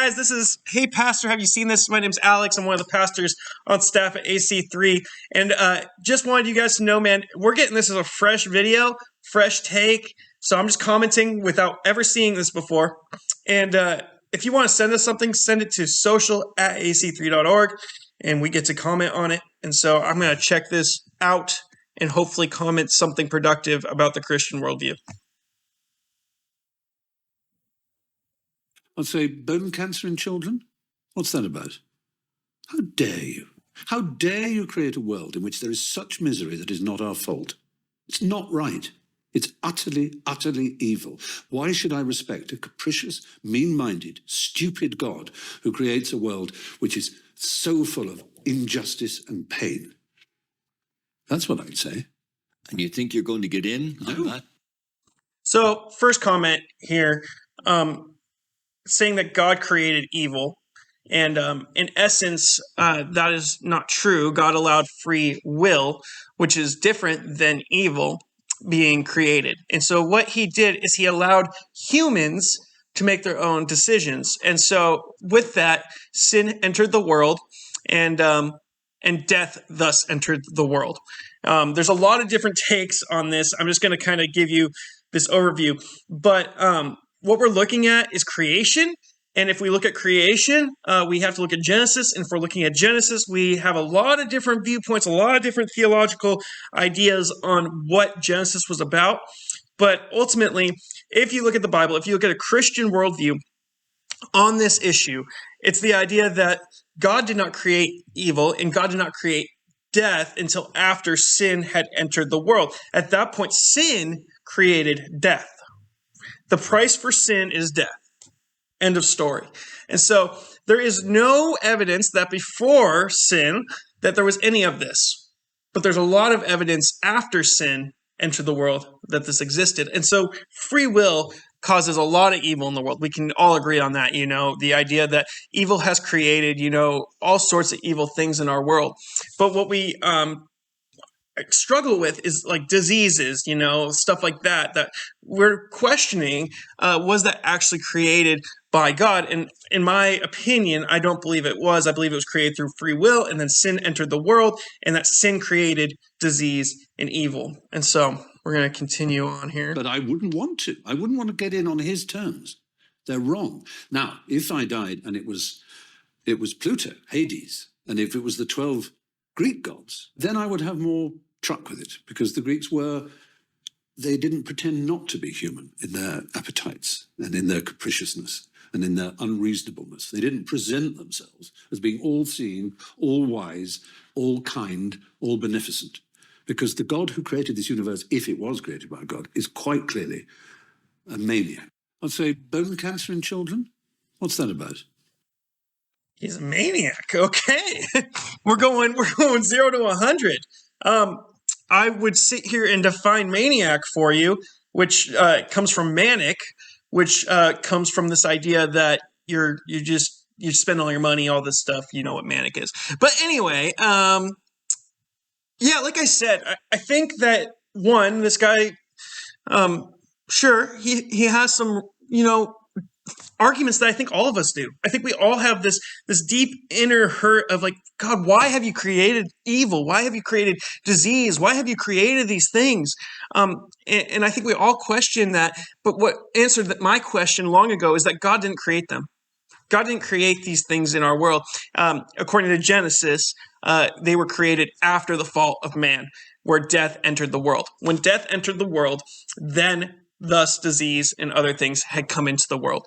guys, this is Hey Pastor, have you seen this? My name's Alex. I'm one of the pastors on staff at AC3. And just wanted you guys to know, man, we're getting this as a fresh video, fresh take. So I'm just commenting without ever seeing this before. And if you want to send us something, send it to social@ac3.org and we get to comment on it. And so I'm going to check this out and hopefully comment something productive about the Christian worldview. I'd say bone cancer in children? What's that about? How dare you? How dare you create a world in which there is such misery that is not our fault? It's not right. It's utterly, utterly evil. Why should I respect a capricious, mean-minded, stupid God who creates a world which is so full of injustice and pain? That's what I'd say. And you think you're going to get in on that? So, first comment here, saying that God created evil. And in essence, that is not true. God allowed free will, which is different than evil being created. And so what he did is he allowed humans to make their own decisions. And so with that, sin entered the world, and death thus entered the world. There's a lot of different takes on this. I'm just going to kind of give you this overview. But what we're looking at is creation. And if we look at creation, we have to look at Genesis. And if we're looking at Genesis, we have a lot of different viewpoints, a lot of different theological ideas on what Genesis was about. But ultimately, if you look at the Bible, if you look at a Christian worldview on this issue, it's the idea that God did not create evil and God did not create death until after sin had entered the world. At that point, sin created death. The price for sin is death. End of story. And so there is no evidence that before sin that there was any of this. But there's a lot of evidence after sin entered the world that this existed. And so free will causes a lot of evil in the world. We can all agree on that, the idea that evil has created, all sorts of evil things in our world. But what we struggle with is like diseases, stuff like that we're questioning, was that actually created by God? And in my opinion, I don't believe it was. I believe it was created through free will, and then sin entered the world, and that sin created disease and evil. And so we're going to continue on here. But I wouldn't want to. I wouldn't want to get in on his terms. They're wrong. Now, if I died and it was Pluto, Hades, and if it was the 12 Greek gods, then I would have more truck with it, because the Greeks they didn't pretend not to be human in their appetites and in their capriciousness and in their unreasonableness. They didn't present themselves as being all-seeing, all-wise, all-kind, all-beneficent, because the God who created this universe, if it was created by God, is quite clearly a maniac. I'd say bone cancer in children? What's that about? He's a maniac. Okay. We're going 0 to 100. I would sit here and define maniac for you, which comes from manic, which comes from this idea that you spend all your money, all this stuff. You know what manic is. But anyway, yeah, like I said, I think that this guy, sure, he has some, arguments that I think all of us do. I think we all have this deep inner hurt of like, God, why have you created evil? Why have you created disease? Why have you created these things? And I think we all question that. But what answered my question long ago is that God didn't create them. God didn't create these things in our world. According to Genesis, they were created after the fall of man, where death entered the world. When death entered the world, then thus disease and other things had come into the world.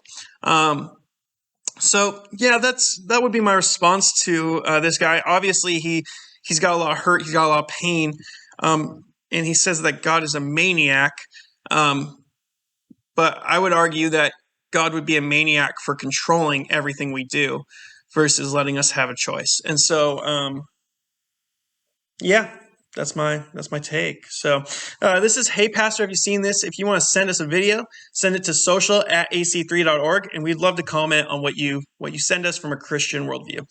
So yeah, that would be my response to this guy. Obviously, he's got a lot of hurt, he's got a lot of pain, and he says that God is a maniac. But I would argue that God would be a maniac for controlling everything we do versus letting us have a choice. And so, yeah. That's my take. So this is Hey Pastor, have you seen this? If you want to send us a video, send it to social@ac3.org, and we'd love to comment on what you send us from a Christian worldview.